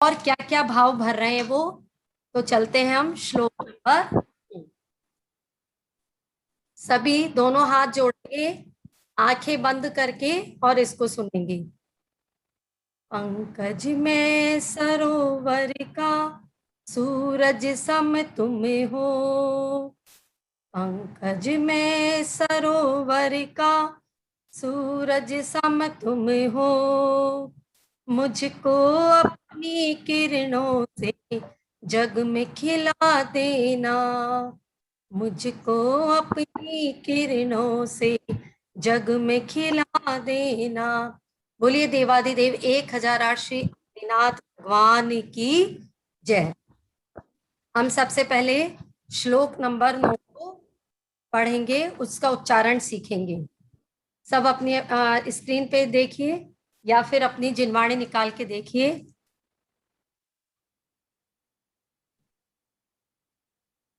और क्या क्या भाव भर रहे हैं वो। तो चलते हैं हम श्लोक पर। सभी दोनों हाथ जोड़ेंगे, आंखें बंद करके और इसको सुनेंगे। पंकज में सरोवर का सूरज सम तुम हो। पंकज में सरोवर का सूरज सम तुम हो। मुझको अपनी किरणों से जग में खिला देना। मुझको अपनी किरणों से जग में खिला देना। बोलिए देवाधिदेव 1008 श्री आदिनाथ भगवान की जय। हम सबसे पहले श्लोक नंबर 9 को पढ़ेंगे, उसका उच्चारण सीखेंगे। सब अपनी स्क्रीन पे देखिए या फिर अपनी जिनवाणी निकाल के देखिए।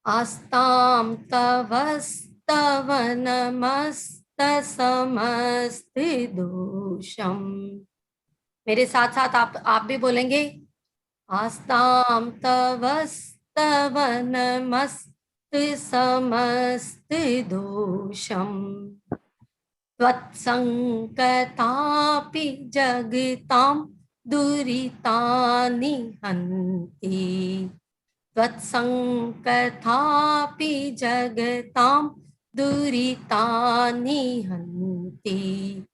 आस्तां तवस्तव नमस्तसमस्तिदोषम्। मेरे साथ साथ आप भी बोलेंगे। आस्तां तवस्तव नमस्तसमस्तिदोषम्। त्वत्सङ्गतापि जगतां दुरितानि हन्ति। त्वत्सङ्गतापि जगतां दुरितानि हन्ति।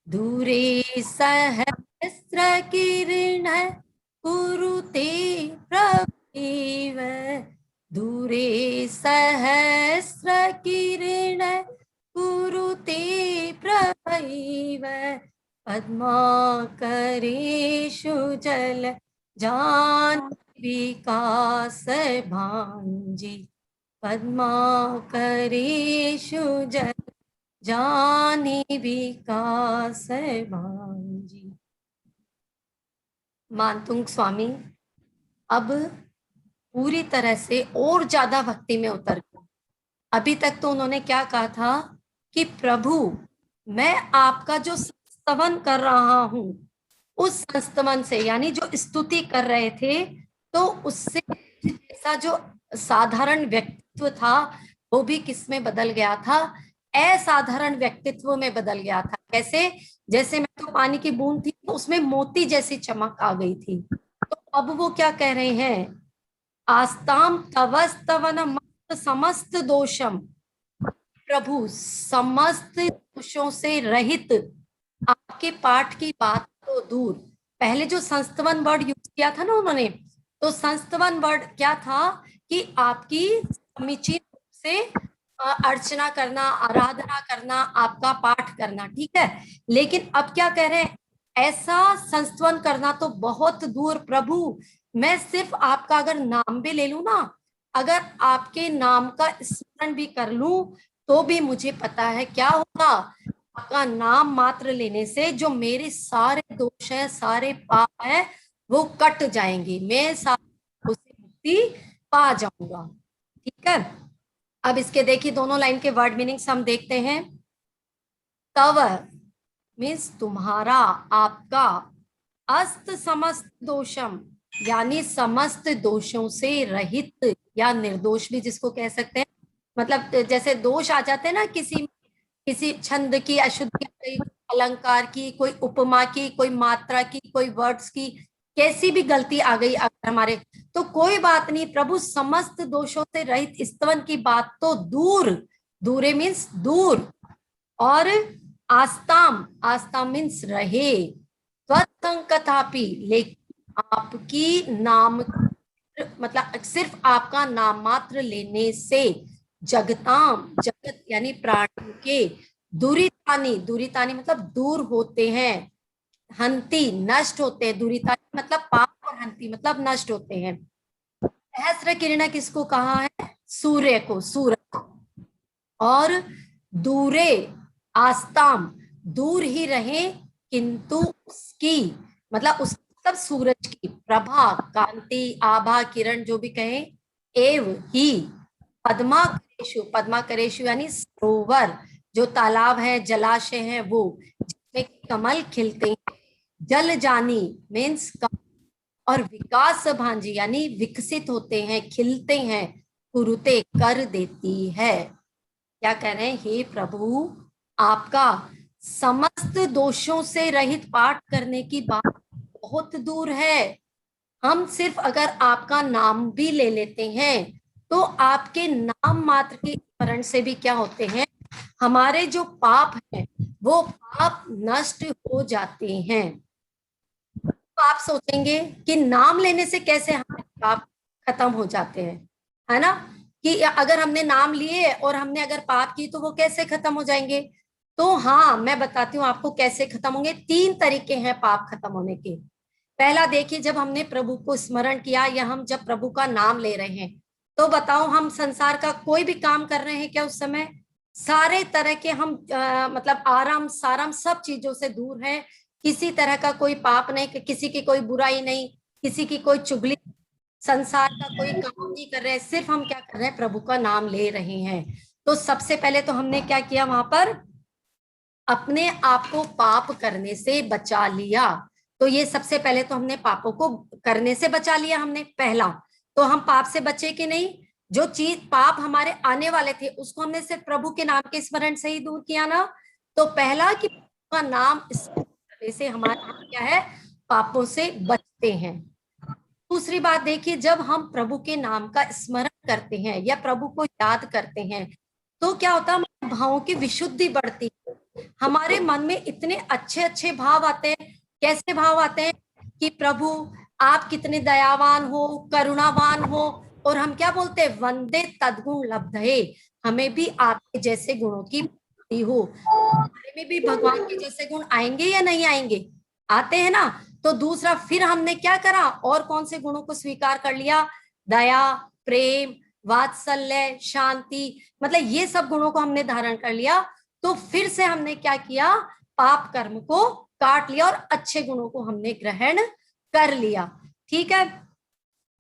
दूरे सहस्रकिरणः कुरुते प्रभेव। दूरे सहस्रकिरणः कुरुते प्रभैव। पद्माकरेषु जल विकास भांजी। पद्माकरेषु जल विकास भांजी। मानतुंग स्वामी अब पूरी तरह से और ज्यादा भक्ति में उतर गए। अभी तक तो उन्होंने क्या कहा था कि प्रभु मैं आपका जो संस्तवन कर रहा हूं, उस संस्तवन से यानी जो स्तुति कर रहे थे, तो उससे जैसा जो साधारण व्यक्तित्व था वो भी किस में बदल गया था, असाधारण व्यक्तित्व में बदल गया था। कैसे? जैसे मैं तो पानी की बूंद थी तो उसमें मोती जैसी चमक आ गई थी। तो अब वो क्या कह रहे हैं? आस्ताम तवस्तवन मस्त समस्त दोषम। प्रभु समस्त दोषों से रहित, आपके पाठ की बात तो दूर। पहले जो संस्तवन वर्ड यूज किया था ना उन्होंने, तो संस्तवन वर्ड क्या था कि आपकी समीचीन रूप से अर्चना करना, आराधना करना, आपका पाठ करना, ठीक है। लेकिन अब क्या कह रहे हैं? ऐसा संस्तवन करना तो बहुत दूर प्रभु, मैं सिर्फ आपका अगर नाम भी ले लूं ना, अगर आपके नाम का स्मरण भी कर लूं, तो भी मुझे पता है क्या होगा। आपका नाम मात्र लेने से जो मेरे सारे दोष है, सारे पाप है, वो कट जाएंगे। मैं सारे से मुक्ति पा जाऊंगा। ठीक है। अब इसके देखिए दोनों लाइन के वर्ड मीनिंग्स हम देखते हैं। तव मीन्स तुम्हारा, आपका। अस्त समस्त दोषम यानी समस्त दोषों से रहित या निर्दोष भी जिसको कह सकते हैं। मतलब जैसे दोष आ जाते हैं ना किसी किसी छंद की अशुद्धि, कोई अलंकार की, कोई उपमा की, कोई मात्रा की, कोई वर्ड्स की, कैसी भी गलती आ गई अगर हमारे, तो कोई बात नहीं प्रभु, समस्त दोषों से रहित स्तवन की बात तो दूर। दूरे मीन्स दूर। और आस्ताम, आस्ताम मीन्स रहे। त्वत्संकथापि लेकिन आपकी नाम, मतलब सिर्फ आपका नाम मात्र लेने से, जगताम जगत यानी प्राणियों के, दुरितानी, दुरितानी मतलब दूर होते हैं, हंति नष्ट होते हैं, दुरितानी मतलब पाप, और हंति मतलब नष्ट होते हैं। सहस्र किरण किसको कहा है? सूर्य को, सूरज। और दूरे आस्ताम दूर ही रहे, किंतु उसकी मतलब उस मतलब सूरज की प्रभा, कांति, आभा, किरण जो भी कहें, एव ही पद्माकरेशु, पद्माकरेशु यानी सरोवर, जो तालाब है, जलाशय है, वो जिसमें कमल खिलते हैं। जल जानी मीन्स और विकास भांजी यानी विकसित होते हैं, खिलते हैं, कुरुते कर देती है। क्या कह रहे हैं? हे प्रभु, आपका समस्त दोषों से रहित पाठ करने की बात बहुत दूर है। हम सिर्फ अगर आपका नाम भी ले लेते हैं तो आपके नाम मात्र के स्मरण से भी क्या होते हैं, हमारे जो पाप हैं वो पाप नष्ट हो जाते हैं। तो आप सोचेंगे कि नाम लेने से कैसे हमारे पाप खत्म हो जाते हैं, है ना? कि अगर हमने नाम लिए और हमने अगर पाप की तो वो कैसे खत्म हो जाएंगे? तो हाँ, मैं बताती हूँ आपको कैसे खत्म होंगे। 3 तरीके हैं पाप खत्म होने के। पहला देखिए, जब हमने प्रभु को स्मरण किया या हम जब प्रभु का नाम ले रहे हैं, तो बताओ हम संसार का कोई भी काम कर रहे हैं क्या उस समय? सारे तरह के हम मतलब आराम साराम सब चीजों से दूर हैं। किसी तरह का कोई पाप नहीं, किसी की कोई बुराई नहीं, किसी की कोई चुगली, संसार का कोई काम नहीं कर रहे हैं। सिर्फ हम क्या कर रहे हैं? प्रभु का नाम ले रहे हैं। तो सबसे पहले तो हमने क्या किया वहां पर? अपने आप को पाप करने से बचा लिया। तो ये सबसे पहले तो हमने पापों को करने से बचा लिया हमने, पहला। तो हम पाप से बचे कि नहीं? जो चीज पाप हमारे आने वाले थे उसको हमने सिर्फ प्रभु के नाम के स्मरण से ही दूर किया ना। तो पहला कि प्रभु का नाम स्मरण करने से हमारा क्या है? पापों से बचते हैं। दूसरी बात देखिए, जब हम प्रभु के नाम का स्मरण करते हैं या प्रभु को याद करते हैं तो क्या होता है? हमारे भावों की विशुद्धि बढ़ती है। हमारे मन में इतने अच्छे अच्छे भाव आते हैं। कैसे भाव आते हैं? कि प्रभु आप कितने दयावान हो, करुणावान हो। और हम क्या बोलते हैं? वंदे तद्गुण लब्धे, हमें भी आपके जैसे गुणों की प्राप्ति हो। हमारे में भी भगवान के जैसे गुण आएंगे या नहीं आएंगे? आते हैं ना। तो दूसरा फिर हमने क्या करा? और कौन से गुणों को स्वीकार कर लिया? दया, प्रेम, वात्सल्य, शांति, मतलब ये सब गुणों को हमने धारण कर लिया। तो फिर से हमने क्या किया? पाप कर्म को काट लिया और अच्छे गुणों को हमने ग्रहण कर लिया। ठीक है।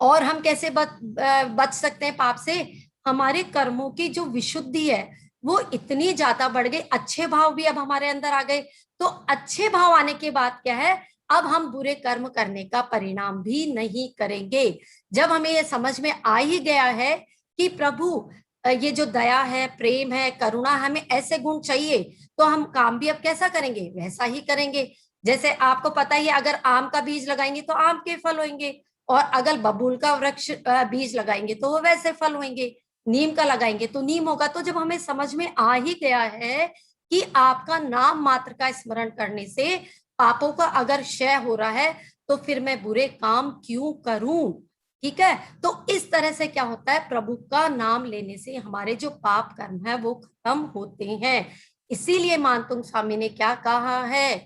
और हम कैसे बच सकते हैं पाप से? हमारे कर्मों की जो विशुद्धि है वो इतनी ज्यादा बढ़ गई, अच्छे भाव भी अब हमारे अंदर आ गए। तो अच्छे भाव आने के बाद क्या है? अब हम बुरे कर्म करने का परिणाम भी नहीं करेंगे। जब हमें ये समझ में आ ही गया है कि प्रभु ये जो दया है, प्रेम है, करुणा, हमें ऐसे गुण चाहिए, तो हम काम भी अब कैसा करेंगे? वैसा ही करेंगे। जैसे आपको पता ही है, अगर आम का बीज लगाएंगे तो आम के फल होंगे, और अगर बबूल का वृक्ष बीज लगाएंगे तो वो वैसे फल होंगे, नीम का लगाएंगे तो नीम होगा। तो जब हमें समझ में आ ही गया है कि आपका नाम मात्र का स्मरण करने से पापों का अगर क्षय हो रहा है, तो फिर मैं बुरे काम क्यों करूं? ठीक है। तो इस तरह से क्या होता है? प्रभु का नाम लेने से हमारे जो पाप कर्म है वो खत्म होते हैं। इसीलिए मानतुंग स्वामी ने क्या कहा है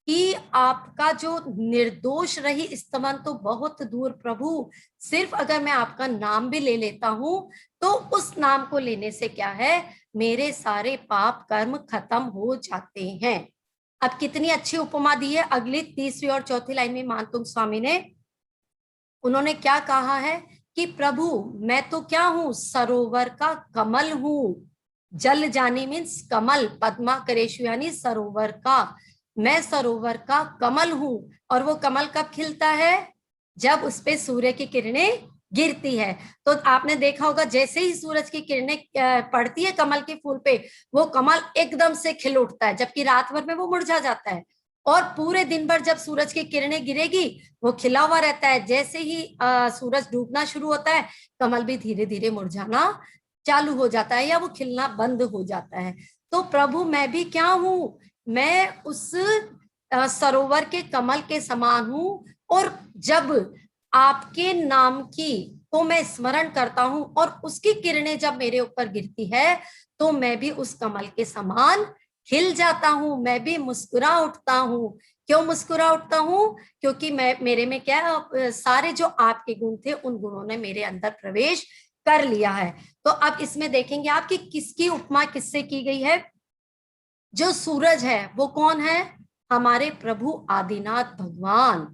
कि आपका जो निर्दोष रही स्तवन तो बहुत दूर प्रभु, सिर्फ अगर मैं आपका नाम भी ले लेता हूं तो उस नाम को लेने से क्या है? मेरे सारे पाप कर्म खत्म हो जाते हैं। अब कितनी अच्छी उपमा दी है अगली तीसरी और चौथी लाइन में मानतुंग स्वामी ने। उन्होंने क्या कहा है कि प्रभु मैं तो क्या हूं? सरोवर का कमल हूं। जल जानी मीन्स कमल, पद्मा करेशु यानी सरोवर का। मैं सरोवर का कमल हूं। और वो कमल कब खिलता है? जब उस पे सूर्य की किरणें गिरती है। तो आपने देखा होगा जैसे ही सूरज की किरणें पड़ती है कमल के फूल पे, वो कमल एकदम से खिल उठता है, जबकि रात भर में वो मुरझा जाता है। और पूरे दिन भर जब सूरज की किरणें गिरेगी वो खिला हुआ रहता है। जैसे ही सूरज डूबना शुरू होता है, कमल भी धीरे धीरे मुरझाना चालू हो जाता है या वो खिलना बंद हो जाता है। तो प्रभु मैं भी क्या हूं? मैं उस सरोवर के कमल के समान हूं। और जब आपके नाम की को मैं स्मरण करता हूं और उसकी किरणें जब मेरे ऊपर गिरती है, तो मैं भी उस कमल के समान खिल जाता हूं, मैं भी मुस्कुरा उठता हूं। क्यों मुस्कुरा उठता हूं? क्योंकि मैं मेरे में क्या सारे जो आपके गुण थे उन गुणों ने मेरे अंदर प्रवेश कर लिया है। तो अब इसमें देखेंगे आप कि किसकी उपमा किससे की गई है। जो सूरज है वो कौन है? हमारे प्रभु आदिनाथ भगवान,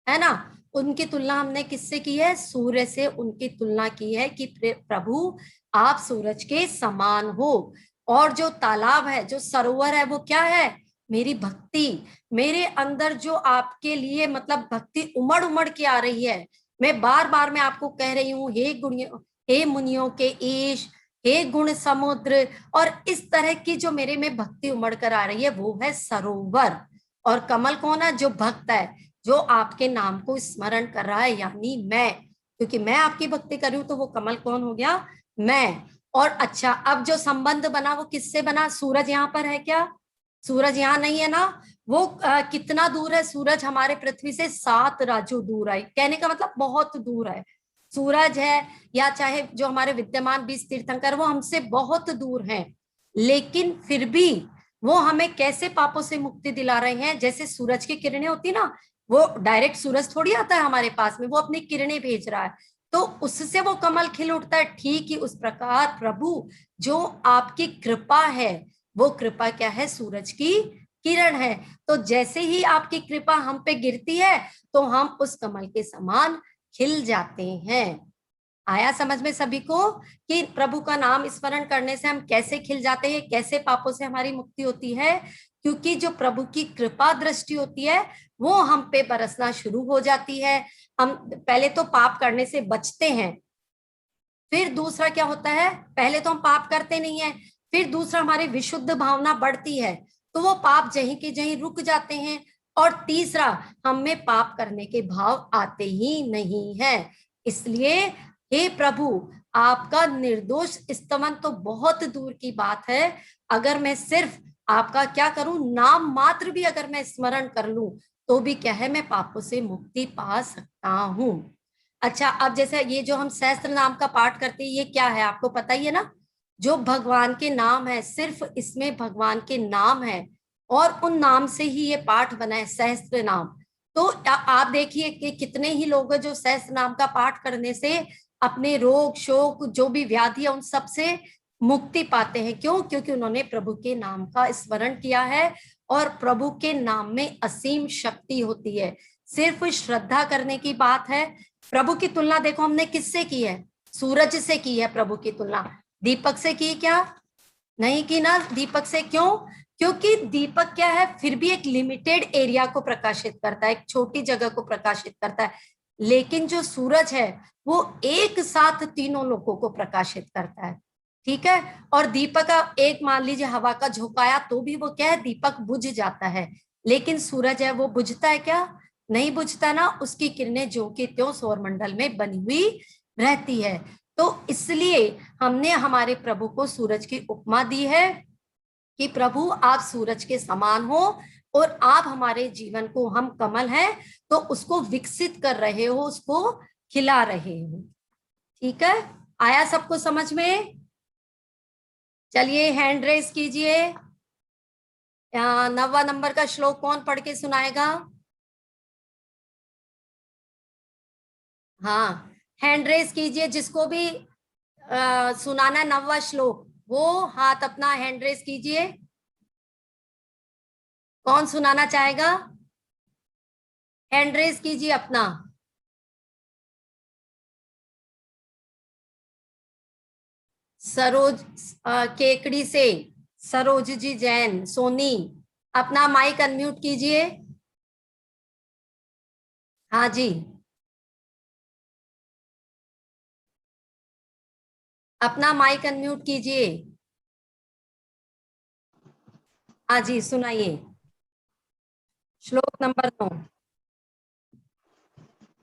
है ना। उनकी तुलना हमने किससे की है? सूर्य से उनकी तुलना की है कि प्रभु आप सूरज के समान हो। और जो तालाब है, जो सरोवर है, वो क्या है? मेरी भक्ति, मेरे अंदर जो आपके लिए मतलब भक्ति उमड़ उमड़ के आ रही है, मैं बार बार मैं आपको कह रही हूँ, हे गुणियों, हे मुनियों के ईश, हे गुण समुद्र, और इस तरह की जो मेरे में भक्ति उमड़ कर आ रही है वो है सरोवर। और कमल कौन है? जो भक्त है, जो आपके नाम को स्मरण कर रहा है, यानी मैं, क्योंकि मैं आपकी भक्ति कर रही हूं तो वो कमल कौन हो गया? मैं। और अच्छा, अब जो संबंध बना वो किससे बना? सूरज यहाँ पर है क्या? सूरज यहाँ नहीं है ना। वो कितना दूर है सूरज हमारे पृथ्वी से? 7 राजू दूर है। कहने का मतलब बहुत दूर है सूरज है, या चाहे जो हमारे विद्यमान 20 तीर्थंकर, वो हमसे बहुत दूर हैं। लेकिन फिर भी वो हमें कैसे पापों से मुक्ति दिला रहे हैं? जैसे सूरज की किरणें होती ना, वो डायरेक्ट सूरज थोड़ी आता है हमारे पास में, वो अपनी किरणें भेज रहा है, तो उससे वो कमल खिल उठता है। ठीक ही उस प्रकार प्रभु, जो आपकी कृपा है, वो कृपा क्या है? सूरज की किरण है। तो जैसे ही आपकी कृपा हम पे गिरती है तो हम उस कमल के समान खिल जाते हैं। आया समझ में सभी को कि प्रभु का नाम स्मरण करने से हम कैसे खिल जाते हैं, कैसे पापों से हमारी मुक्ति होती है? क्योंकि जो प्रभु की कृपा दृष्टि होती है वो हम पे बरसना शुरू हो जाती है। हम पहले तो पाप करने से बचते हैं, फिर दूसरा क्या होता है? पहले तो हम पाप करते नहीं है, फिर दूसरा हमारी विशुद्ध भावना बढ़ती है, तो वो पाप जहीं के जहीं रुक जाते हैं। और तीसरा, हम में पाप करने के भाव आते ही नहीं है। इसलिए हे प्रभु, आपका निर्दोष स्तवन तो बहुत दूर की बात है, अगर मैं सिर्फ आपका क्या करूं, नाम मात्र भी अगर मैं स्मरण कर लूं तो भी क्या है, मैं पापों से मुक्ति पा सकता हूं। अच्छा, अब जैसे ये जो हम सहस्त्र नाम का पाठ करते हैं, ये क्या है आपको पता ही है ना? जो भगवान के नाम है, सिर्फ इसमें भगवान के नाम है, और उन नाम से ही ये पाठ बना है, सहस्त्र नाम। तो आप देखिए कि कितने ही लोग हैं जो सहस्त्र नाम का पाठ करने से अपने रोग शोक जो भी व्याधि है उन सब से मुक्ति पाते हैं। क्यों? क्योंकि उन्होंने प्रभु के नाम का स्मरण किया है, और प्रभु के नाम में असीम शक्ति होती है। सिर्फ श्रद्धा करने की बात है। प्रभु की तुलना देखो हमने किससे की है? सूरज से की है प्रभु की तुलना। दीपक से की क्या? नहीं की ना दीपक से। क्यों? क्योंकि दीपक क्या है, फिर भी एक लिमिटेड एरिया को प्रकाशित करता है, एक छोटी जगह को प्रकाशित करता है। लेकिन जो सूरज है वो एक साथ तीनों लोगों को प्रकाशित करता है। ठीक है। और दीपक का एक मान लीजिए हवा का झोंकाया तो भी वो क्या है, दीपक बुझ जाता है। लेकिन सूरज है वो बुझता है क्या? नहीं बुझता ना, उसकी किरणें ज्यों की त्यों सौरमंडल में बनी हुई रहती है। तो इसलिए हमने हमारे प्रभु को सूरज की उपमा दी है कि प्रभु आप सूरज के समान हो, और आप हमारे जीवन को, हम कमल हैं तो उसको विकसित कर रहे हो, उसको खिला रहे हो। ठीक है, आया सबको समझ में? चलिए हैंड रेस कीजिए। 9वां नंबर का श्लोक कौन पढ़ के सुनाएगा? हाँ, हैंड रेस कीजिए, जिसको भी सुनाना है 9वां श्लोक, वो हाथ अपना हैंड रेस कीजिए। कौन सुनाना चाहेगा? हैंड रेस कीजिए अपना। सरोज केकड़ी से सरोज जी जैन, सोनी, अपना माइक अनम्यूट कीजिए। हाँ जी, अपना माइक अनम्यूट कीजिए। हाँ जी, सुनाइए श्लोक नंबर 9।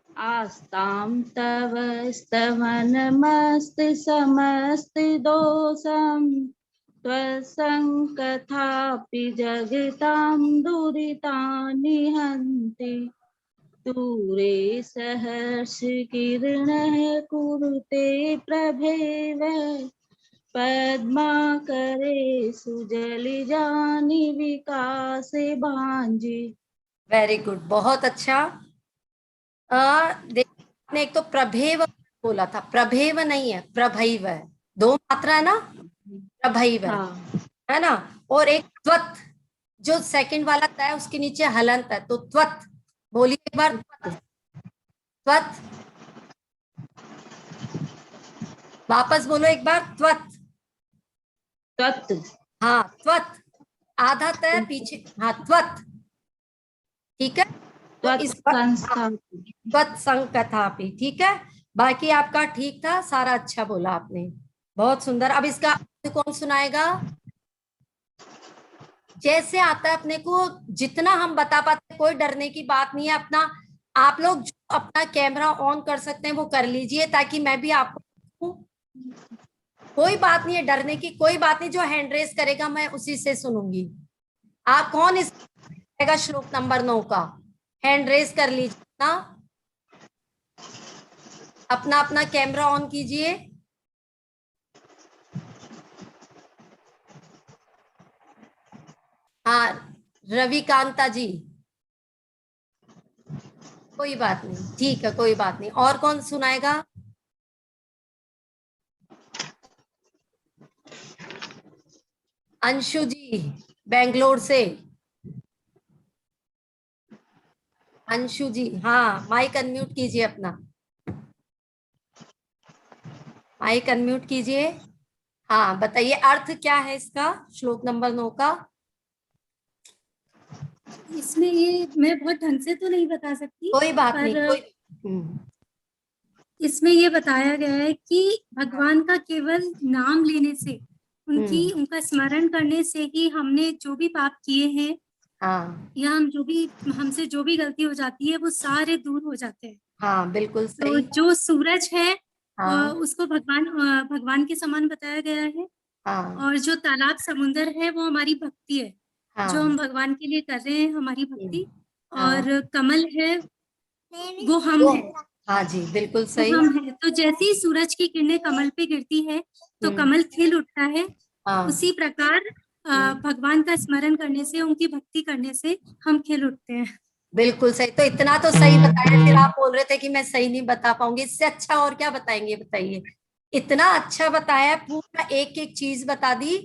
आस्तां तव स्तवनमस्ति समस्तिदोषं त्वत्सङ्कथापि जगतां दुरितानि हन्ति दूरे सहर्षकिरणः कुरुते प्रभेव पद्माकरे सुजलिजानि विकासे भांजी। वेरी गुड, बहुत अच्छा। देखिए आपने एक तो प्रभेव बोला था, प्रभेव नहीं है, प्रभैव है। दो मात्रा है ना, प्रभैव हाँ, है ना। और एक त्वत, जो सेकंड वाला तय है उसके नीचे हलंत है, तो त्वत। बोलिए एक बार, त्वत। त्वत, वापस बोलो एक बार, त्वत। तत् हाँ त्वत। आधा त पीछे, हाँ त्वत, ठीक है। तो इस त्वत संकथापि, ठीक है। बाकी आपका ठीक था, सारा अच्छा बोला आपने, बहुत सुंदर। अब इसका अर्थ कौन सुनाएगा? जैसे आता है अपने को, जितना हम बता पाते, कोई डरने की बात नहीं है। अपना आप लोग जो अपना कैमरा ऑन कर सकते हैं वो कर लीजिए, ताकि मैं भी आपको, कोई बात नहीं है, डरने की कोई बात नहीं। जो हैंड रेस करेगा मैं उसी से सुनूंगी। आप कौन इस श्लोक नंबर 9 का हैंड रेस कर लीजिए ना, अपना अपना कैमरा ऑन कीजिए। हाँ रविकांता जी, कोई बात नहीं, ठीक है, कोई बात नहीं। और कौन सुनाएगा? अंशु जी बेंगलोर से, अंशु जी, हाँ माइक अनम्यूट कीजिए अपना, माइक अनम्यूट कीजिए। हाँ बताइए अर्थ क्या है इसका, श्लोक नंबर 9 का। इसमें ये मैं बहुत ढंग से तो नहीं बता सकती, कोई बात नहीं, पर कोई इसमें ये बताया गया है कि भगवान का केवल नाम लेने से, उनका स्मरण करने से ही हमने जो भी पाप किए हैं, हाँ या हमसे जो भी गलती हो जाती है वो सारे दूर हो जाते हैं। हाँ बिल्कुल तो सही। जो सूरज है हाँ उसको भगवान के समान बताया गया है, हाँ और जो तालाब समुंदर है वो हमारी भक्ति है, जो हम हाँ भगवान के लिए कर रहे हैं, हमारी भक्ति। हाँ और कमल है वो हम है, हाँ जी बिल्कुल वो सही। हम है। तो जैसे ही सूरज की किरणें कमल पे गिरती है तो कमल खिल उठता है, हाँ उसी प्रकार भगवान का स्मरण करने से, उनकी भक्ति करने से हम खिल उठते हैं। बिल्कुल सही। तो इतना तो सही बताया, फिर आप बोल रहे थे कि मैं सही नहीं बता पाऊंगी, इससे अच्छा और क्या बताएंगे बताइए। इतना अच्छा बताया, पूरा एक एक चीज बता दी।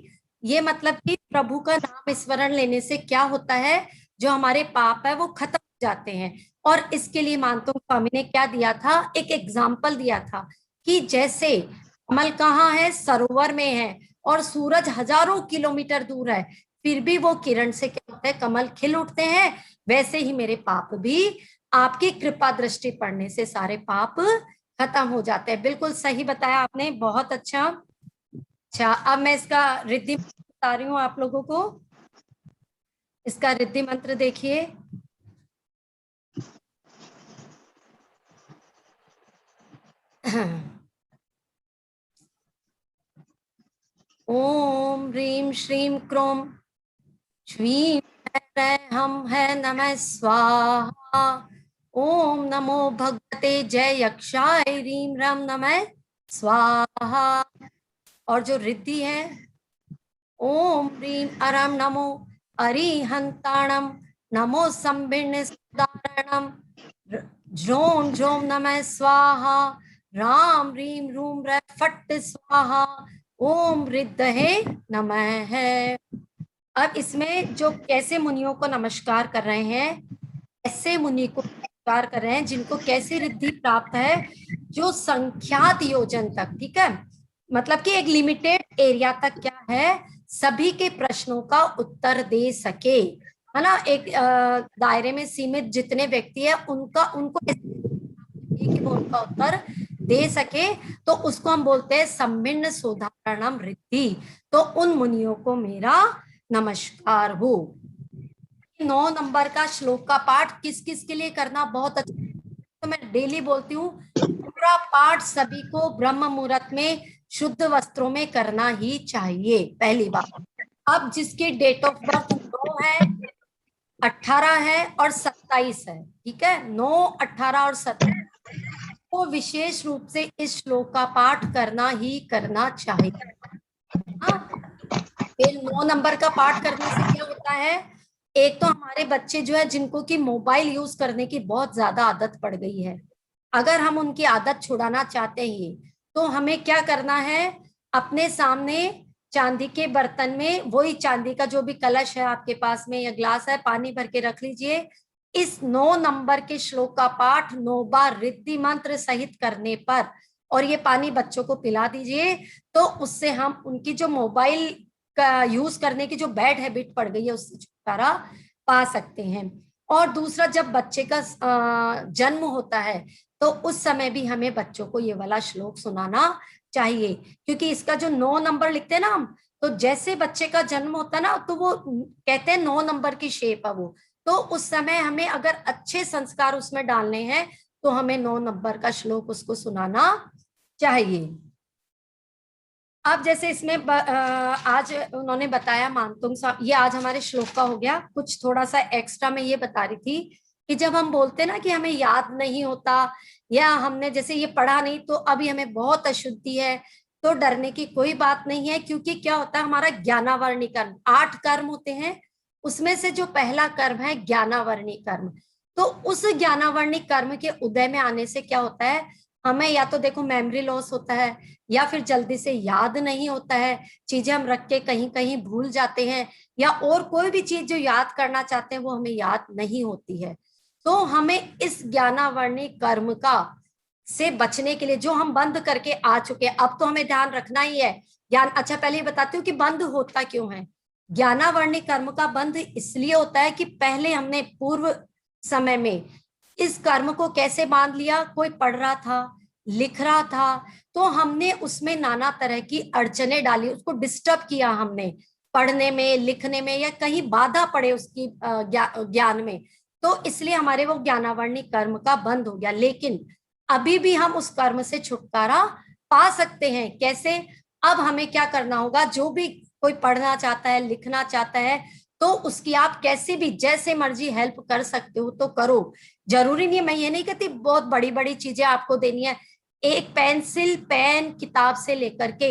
ये मतलब कि प्रभु का नाम स्मरण लेने से क्या होता है, जो हमारे पाप है वो खत्म हो जाते हैं। और इसके लिए मानतो स्वामी ने क्या दिया था, एक एग्जाम्पल दिया था कि जैसे कमल कहाँ है, सरोवर में है, और सूरज हजारों किलोमीटर दूर है, फिर भी वो किरण से क्या होता है, कमल खिल उठते हैं। वैसे ही मेरे पाप भी आपकी कृपा दृष्टि पड़ने से सारे पाप खत्म हो जाते हैं। बिल्कुल सही बताया आपने, बहुत अच्छा। अच्छा अब मैं इसका रिद्धि बता रही हूँ आप लोगों को। इसका रिद्धि मंत्र देखिए। ओम ह्रीं श्रीं क्रोम श्रीं हम है नमः स्वाहा। ओम नमो भगवते जय यक्षाय ह्रीं रम नमः स्वाहा। और जो रिद्धि है, ओम ह्रीं अरम नमो अरिहंताणम नमो संभिन्न सुदारणम ज्रों ज्रों नमः स्वाहा। राम ह्रीं रूम र फट स्वाहा। ओम रिद्धहे नमः है। अब इसमें जो कैसे मुनियों को नमस्कार कर रहे हैं, ऐसे मुनि को नमस्कार कर रहे हैं जिनको कैसे रिद्धि प्राप्त है, जो संख्यात योजन तक, ठीक है, मतलब कि एक लिमिटेड एरिया तक क्या है, सभी के प्रश्नों का उत्तर दे सके, है ना। एक दायरे में सीमित जितने व्यक्ति है उनको कि वो उनका उत्तर दे सके, तो उसको हम बोलते हैं सम्मिन्न सोधारणम रिद्धि। तो उन मुनियों को मेरा नमस्कार हो। 9 नंबर का श्लोक का पाठ किस किस के लिए करना बहुत अच्छा, तो मैं डेली बोलती हूँ, पूरा पाठ सभी को ब्रह्म मुहूर्त में शुद्ध वस्त्रों में करना ही चाहिए, पहली बात। अब जिसकी डेट ऑफ बर्थ 9 है, 18 है और 27 है, ठीक है, 9, 18 और 27, तो विशेष रूप से इस श्लोक का पाठ करना ही करना चाहिए। हाँ, फिर 9 नंबर का पाठ करने से क्या होता है, एक तो हमारे बच्चे जो है जिनको कि मोबाइल यूज करने की बहुत ज्यादा आदत पड़ गई है, अगर हम उनकी आदत छुड़ाना चाहते हैं तो हमें क्या करना है, अपने सामने चांदी के बर्तन में, वही चांदी का जो भी कलश है आपके पास में या ग्लास है, पानी भर के रख लीजिए। इस 9 नंबर के श्लोक का पाठ 9 बार रिद्धि मंत्र सहित करने पर, और ये पानी बच्चों को पिला दीजिए, तो उससे हम उनकी जो मोबाइल यूज करने की जो बैड हैबिट पड़ गई है उससे छुटकारा पा सकते हैं। और दूसरा, जब बच्चे का जन्म होता है तो उस समय भी हमें बच्चों को ये वाला श्लोक सुनाना चाहिए, क्योंकि इसका जो 9 नंबर लिखते हैं ना हम, तो जैसे बच्चे का जन्म होता है ना, तो वो कहते हैं 9 नंबर की शेप है वो, तो उस समय हमें अगर अच्छे संस्कार उसमें डालने हैं तो हमें 9 नंबर का श्लोक उसको सुनाना चाहिए। अब जैसे इसमें आज उन्होंने बताया मानतुंग साहब, ये आज हमारे श्लोक का हो गया। कुछ थोड़ा सा एक्स्ट्रा मैं ये बता रही थी कि जब हम बोलते ना कि हमें याद नहीं होता या हमने जैसे ये पढ़ा नहीं तो अभी हमें बहुत अशुद्धि है, तो डरने की कोई बात नहीं है, क्योंकि क्या होता है, हमारा ज्ञानावर्णी कर्म 8 कर्म होते हैं, उसमें से जो पहला कर्म है ज्ञानावर्णी कर्म, तो उस ज्ञानावर्णी कर्म के उदय में आने से क्या होता है, हमें या तो देखो मेमोरी लॉस होता है, या फिर जल्दी से याद नहीं होता है, चीजें हम रख के कहीं कहीं भूल जाते हैं, या और कोई भी चीज जो याद करना चाहते हैं वो हमें याद नहीं होती है। तो हमें इस ज्ञानावर्णी कर्म का से बचने के लिए, जो हम बंद करके आ चुके हैं, अब तो हमें ध्यान रखना ही है ज्ञान। अच्छा, पहले बताती हूँ कि बंद होता क्यों है। ज्ञानावर्णी कर्म का बंद इसलिए होता है कि पहले हमने पूर्व समय में इस कर्म को कैसे बांध लिया, कोई पढ़ रहा था, लिख रहा था, तो हमने उसमें नाना तरह की अड़चने डाली, उसको डिस्टर्ब किया हमने पढ़ने में, लिखने में, या कहीं बाधा पड़े उसकी ज्ञान में, तो इसलिए हमारे वो ज्ञानावर्णी कर्म का बंद हो गया। लेकिन अभी भी हम उस कर्म से छुटकारा पा सकते हैं। कैसे? अब हमें क्या करना होगा, जो भी कोई पढ़ना चाहता है, लिखना चाहता है, तो उसकी आप कैसे भी जैसे मर्जी हेल्प कर सकते हो तो करो। जरूरी नहीं है, मैं ये नहीं कहती बहुत बड़ी बड़ी चीजें आपको देनी है, एक पेंसिल पेन किताब से लेकर के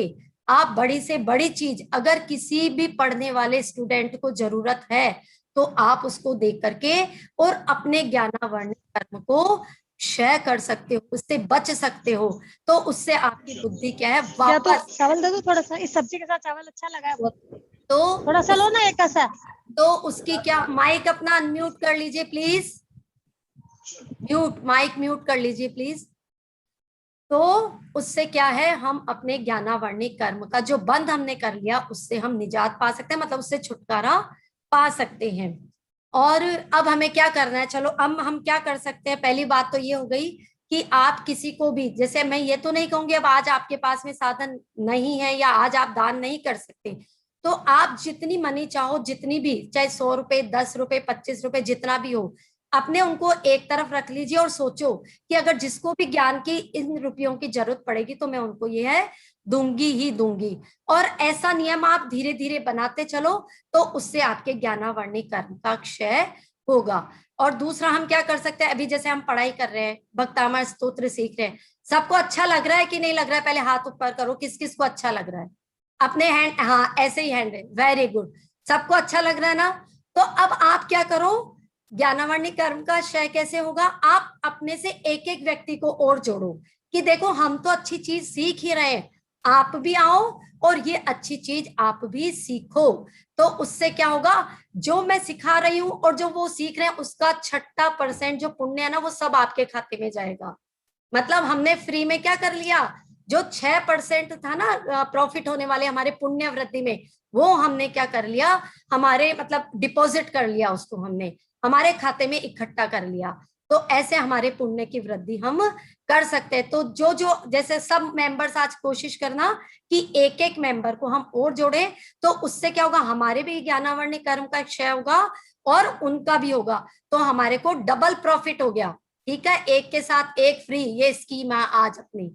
आप बड़ी से बड़ी चीज अगर किसी भी पढ़ने वाले स्टूडेंट को जरूरत है तो आप उसको दे करके और अपने ज्ञानावर्णी कर्म को क्षय कर सकते हो, उससे बच सकते हो, तो उससे आपकी बुद्धि क्या है, या तो वापस। चावल दे दो थोड़ा सा, इस सब्जी के साथ चावल अच्छा लगा है बहुत। तो थोड़ा सा लो ना एक ऐसा। तो उसकी क्या, माइक अपना अनम्यूट कर लीजिए प्लीज, माइक म्यूट कर लीजिए प्लीज। तो उससे क्या है, हम अपने ज्ञानावर्णी कर्म का जो बंध हमने कर लिया उससे हम निजात पा सकते हैं, मतलब उससे छुटकारा पा सकते हैं। और अब हमें क्या करना है, चलो अब हम क्या कर सकते हैं। पहली बात तो ये हो गई कि आप किसी को भी, जैसे मैं ये तो नहीं कहूंगी अब आज आपके पास में साधन नहीं है या आज आप दान नहीं कर सकते, तो आप जितनी मनी चाहो, जितनी भी, चाहे 100 रुपए, 10 रुपए, 25 रुपए, जितना भी हो, अपने उनको एक तरफ रख लीजिए और सोचो कि अगर जिसको भी ज्ञान की इन रुपयों की जरूरत पड़ेगी तो मैं उनको ये है दूंगी ही दूंगी। और ऐसा नियम आप धीरे धीरे बनाते चलो तो उससे आपके ज्ञानावर्णी कर्म का क्षय होगा। और दूसरा हम क्या कर सकते हैं, अभी जैसे हम पढ़ाई कर रहे हैं, भक्तामृत स्तोत्र सीख रहे हैं, सबको अच्छा लग रहा है कि नहीं लग रहा है, पहले हाथ ऊपर करो, किस किस को अच्छा लग रहा है, अपने हैंड, हाँ ऐसे ही हैंड है, वेरी गुड, सबको अच्छा लग रहा है ना। तो अब आप क्या करो, ज्ञानावर्णी कर्म का क्षय कैसे होगा, आप अपने से एक एक व्यक्ति को और जोड़ो कि देखो हम तो अच्छी चीज सीख ही रहे हैं, आप भी आओ और ये अच्छी चीज आप भी सीखो। तो उससे क्या होगा, जो मैं सिखा रही हूं और जो वो सीख रहे हैं उसका 6% जो पुण्य है ना वो सब आपके खाते में जाएगा। मतलब हमने फ्री में क्या कर लिया, जो 6% था ना प्रॉफिट होने वाले हमारे पुण्य वृद्धि में, वो हमने क्या कर लिया, हमारे मतलब डिपॉजिट कर लिया, उसको हमने हमारे खाते में इकट्ठा कर लिया। तो ऐसे हमारे पुण्य की वृद्धि हम कर सकते हैं। तो जो जो जैसे सब मेंबर्स आज कोशिश करना कि एक एक मेंबर को हम और जोड़े, तो उससे क्या होगा, हमारे भी ज्ञानावर्णी कर्म का क्षय होगा और उनका भी होगा, तो हमारे को डबल प्रॉफिट हो गया। ठीक है, एक के साथ एक फ्री, ये स्कीम है आज अपनी।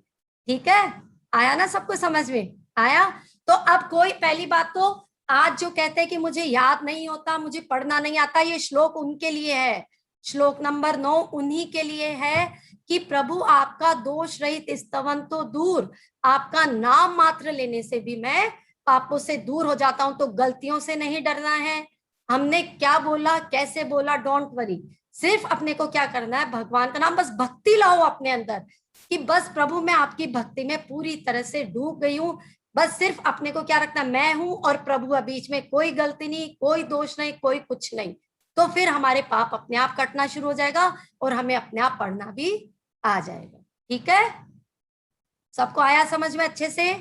ठीक है, आया ना सबको समझ में आया। तो अब कोई, पहली बात तो आज जो कहते हैं कि मुझे याद नहीं होता, मुझे पढ़ना नहीं आता, ये श्लोक उनके लिए है, श्लोक नंबर 9 उन्हीं के लिए है कि प्रभु आपका दोष रहित स्तवन तो दूर, आपका नाम मात्र लेने से भी मैं पापों से दूर हो जाता हूं। तो गलतियों से नहीं डरना है, हमने क्या बोला कैसे बोला डोंट वरी, सिर्फ अपने को क्या करना है, भगवान का नाम, बस भक्ति लाओ अपने अंदर कि बस प्रभु मैं आपकी भक्ति में पूरी तरह से डूब गई हूँ। बस सिर्फ अपने को क्या रखना, मैं हूं और प्रभु है, बीच में कोई गलती नहीं, कोई दोष नहीं, कोई कुछ नहीं। तो फिर हमारे पाप अपने आप कटना शुरू हो जाएगा और हमें अपने आप पढ़ना भी आ जाएगा। ठीक है, सबको आया समझ में अच्छे से?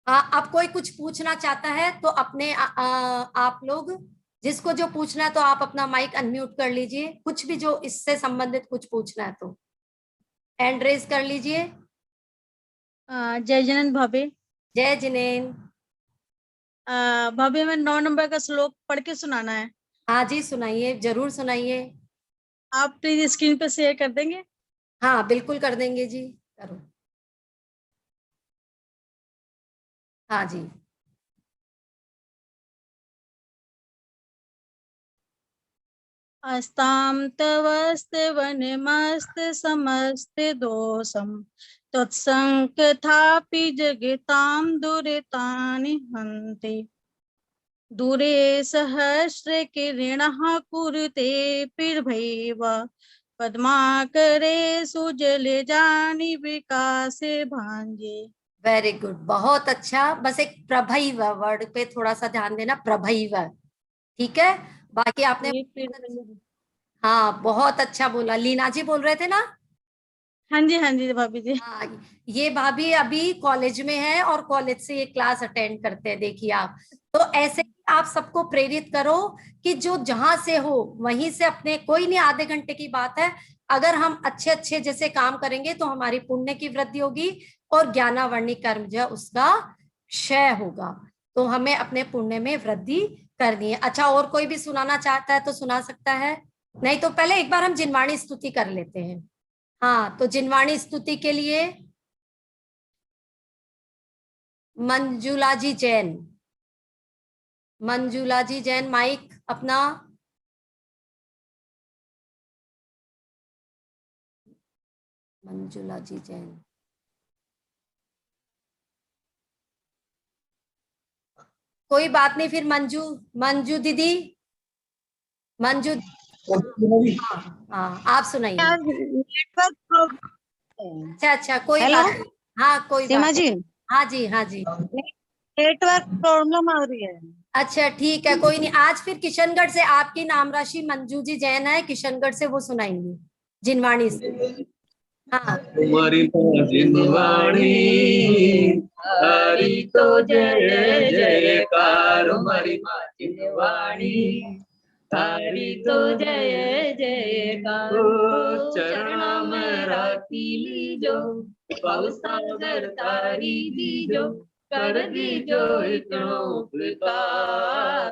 हाँ, अब कोई कुछ पूछना चाहता है तो अपने आप लोग जिसको जो पूछना है तो आप अपना माइक अनम्यूट कर लीजिए, कुछ भी जो इससे संबंधित कुछ पूछना है तो हैंड रेज कर लीजिए। जय जैनंद भाभी। जय जिनेन। भाभी हमें 9 नंबर का श्लोक पढ़ के सुनाना है। हाँ जी, सुनाइए, जरूर सुनाइए। आप प्लीज स्क्रीन पे शेयर कर देंगे। हाँ बिल्कुल कर देंगे जी, करो। हाँ जी। अस्तां तवस्त्वनमस्त समस्त दोषम तत्संकथापि जगतां दुरितानि हन्ति दूरे सहस्र किरणः कुरुते पिर्भैव पद्माकरे सुजलजानि विकासे भांजे। वेरी गुड, बहुत अच्छा। बस एक प्रभैव वर्ड पे थोड़ा सा ध्यान देना, प्रभैव। ठीक है, बाकी आपने ये पिर्भैव। हाँ बहुत अच्छा बोला। लीना जी बोल रहे थे ना? हाँ जी भाभी जी। हाँ, ये भाभी अभी कॉलेज में है और कॉलेज से ये क्लास अटेंड करते हैं, देखिए आप। तो ऐसे ही आप सबको प्रेरित करो कि जो जहां से हो वहीं से अपने, कोई नहीं, आधे घंटे की बात है, अगर हम अच्छे अच्छे जैसे काम करेंगे तो हमारी पुण्य की वृद्धि होगी और ज्ञानावर्णी कर्म जो है उसका क्षय होगा। तो हमें अपने पुण्य में वृद्धि करनी है। अच्छा, और कोई भी सुनाना चाहता है तो सुना सकता है, नहीं तो पहले एक बार हम जिनवाणी स्तुति कर लेते हैं। हाँ, तो जिनवाणी स्तुति के लिए मंजुला जी जैन। मंजुला जी जैन, माइक अपना। मंजुला जी जैन, कोई बात नहीं, फिर मंजू, मंजू दीदी, मंजू। हाँ हाँ, आप सुनाइए। नेटवर्क अच्छा अच्छा, कोई हेलो बात नहीं। हाँ कोई सीमा बात जी, नहीं। हाँ जी, हाँ जी। नेटवर्क प्रॉब्लम आ रही है। अच्छा ठीक है, कोई नहीं। आज फिर किशनगढ़ से आपकी नाम राशि मंजू जी जैन है, किशनगढ़ से, वो सुनाएंगी जिनवाणी स्तुति। हाँ। तुम्हारी जिनवाणी हरि तो जय जयकार, हमारी माँ जिनवाणी हरि तो जय जयकार। चरण में राखी लीजो, पाव सागर तारी दीजो, कर दीजो इतनो उपकार।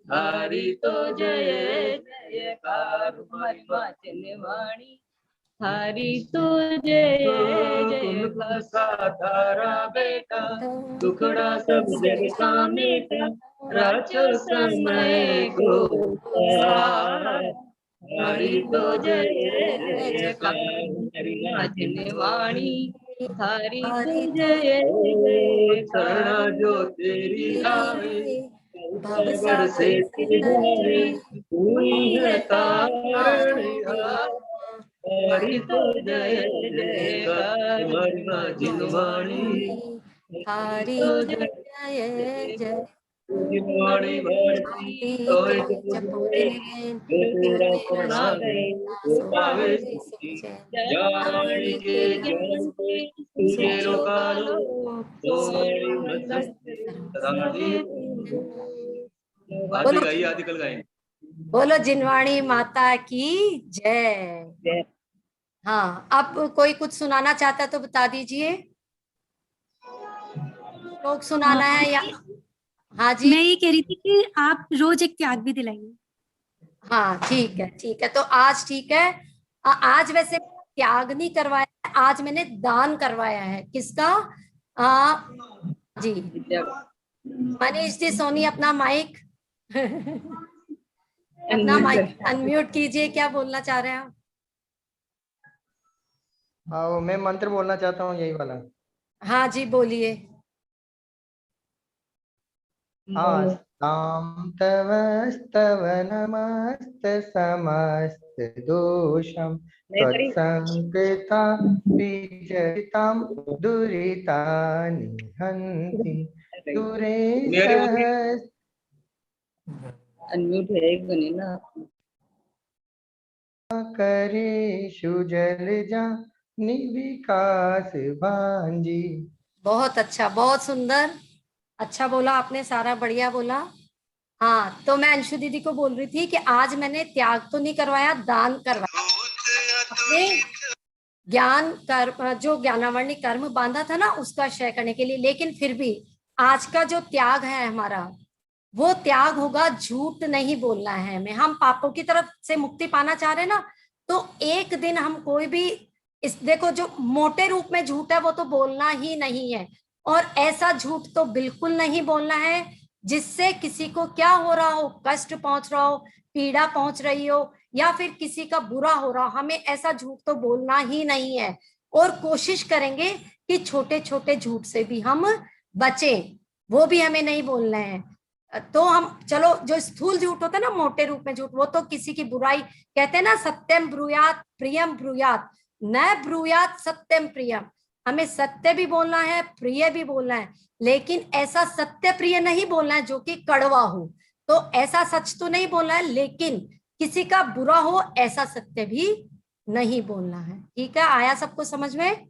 हरि तो जय जयकार, हमारी माँ जिनवाणी हरि तो जय जय का तारा बेटा, दुखड़ा सब जग सामेटा, राचो समय को पार। हरि तो जय जयकार, हरि नाथ निवाणी हरि तो जय जयकार। जो तेरी आवे भवसागर से तिहारे, हुई है तारण हार। हरि तो जय जयकार, हरि माँ जिनवाणी हरि तो तो जय जय जय। जिनवाणी भारती तो जपो दिन तेरा प्रणाम वो पावे सुखी। जानी के ज्ञान से तुझे रोका लो, तुम्हारी मदद राधे। आप भी बोलो, गाइए, आदिकल गाएंगे। बोलो जिनवाणी माता की जय। हाँ, अब कोई कुछ सुनाना चाहता है तो बता दीजिए, लोग सुनाना है या? हाँ जी। मैं ये कह रही थी कि आप रोज एक त्याग भी दिलाइए। हाँ ठीक है, ठीक है, तो आज ठीक है। आज वैसे त्याग नहीं करवाया है, आज मैंने दान करवाया है। किसका? आ, जी, मनीष जी सोनी, अपना माइक अपना माइक अनम्यूट कीजिए, क्या बोलना चाह रहे हैं आप? हाँ, वो मैं मंत्र बोलना चाहता हूँ, यही वाला। हाँ जी, बोलिए। आस्तां तव स्तव नमस्त समस्त दोषम त्वत्संकृता विजयतां दुरितानि हन्ति दूरे सहस्र। अनम्यूट है एक बने ना। करेषु जलजा निविकास भांजी। बहुत अच्छा, बहुत सुंदर। अच्छा बोला आपने, सारा बढ़िया बोला। हाँ, तो मैं अंशु दीदी को बोल रही थी कि आज मैंने त्याग तो नहीं करवाया, दान करवाया। अपने ज्ञान कर्म, जो ज्ञानावर्णी कर्म बांधा था ना, उसका क्षय करने के लिए। लेकिन फिर भी आज का जो त्याग है हमारा, वो त्याग होगा झूठ नहीं बोलना है हमें। हम पापों की तरफ से मुक्ति पाना चाह रहे हैं ना, तो एक दिन हम कोई भी इस, देखो जो मोटे रूप में झूठ है वो तो बोलना ही नहीं है। और ऐसा झूठ तो बिल्कुल नहीं बोलना है जिससे किसी को क्या हो रहा हो, कष्ट पहुंच रहा हो, पीड़ा पहुंच रही हो, या फिर किसी का बुरा हो रहा हो। हमें ऐसा झूठ तो बोलना ही नहीं है। और कोशिश करेंगे कि छोटे छोटे झूठ से भी हम बचें, वो भी हमें नहीं बोलना है। तो हम चलो, जो स्थूल झूठ होता है ना, मोटे रूप में झूठ, वो तो किसी की बुराई, कहते हैं ना सत्यम ब्रूयात प्रियम ब्रूयात, न ब्रूयात सत्यम प्रियम। हमें सत्य भी बोलना है, प्रिय भी बोलना है, लेकिन ऐसा सत्य प्रिय नहीं बोलना है जो कि कड़वा हो। तो ऐसा सच तो नहीं बोलना है, लेकिन किसी का बुरा हो ऐसा सत्य भी नहीं बोलना है। ठीक है, आया सबको समझ में?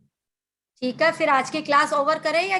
ठीक है, फिर आज की क्लास ओवर करें या